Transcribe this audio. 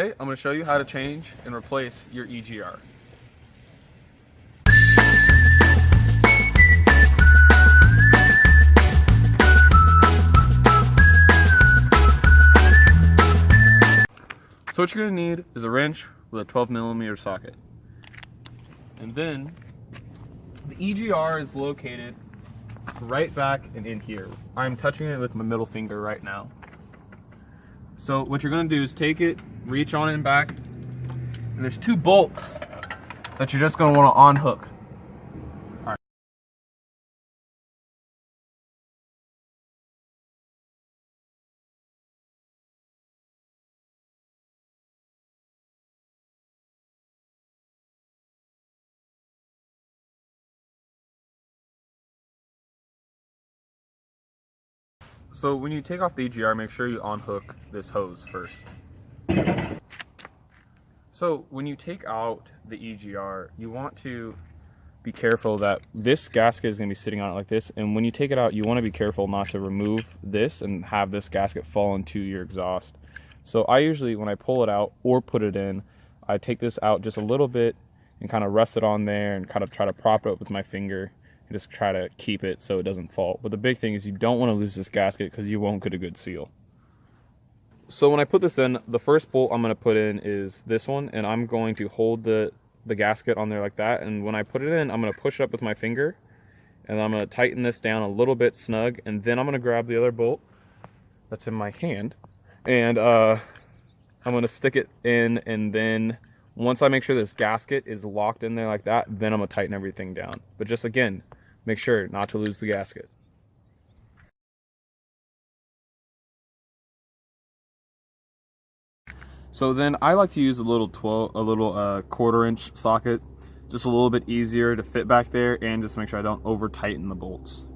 Okay, I'm going to show you how to change and replace your EGR. So what you're going to need is a wrench with a 12mm socket. And then the EGR is located right back and in here. I'm touching it with my middle finger right now. So what you're going to do is take it, reach on it and back, and there's two bolts that you're just going to want to unhook. All right. So when you take off the EGR, make sure you unhook this hose first. So when you take out the EGR, you want to be careful that this gasket is going to be sitting on it like this, and when you take it out, you want to be careful not to remove this and have this gasket fall into your exhaust. So I usually, when I pull it out or put it in, I take this out just a little bit and kind of rest it on there and kind of try to prop it up with my finger and just try to keep it so it doesn't fall. But the big thing is you don't want to lose this gasket because you won't get a good seal. So when I put this in, the first bolt I'm going to put in is this one, and I'm going to hold the gasket on there like that. And when I put it in, I'm going to push it up with my finger, and I'm going to tighten this down a little bit snug, and then I'm going to grab the other bolt that's in my hand, and I'm going to stick it in, and then once I make sure this gasket is locked in there like that, then I'm going to tighten everything down. But just again, make sure not to lose the gasket. So then I like to use a little quarter-inch socket, just a little bit easier to fit back there, and just make sure I don't over tighten the bolts.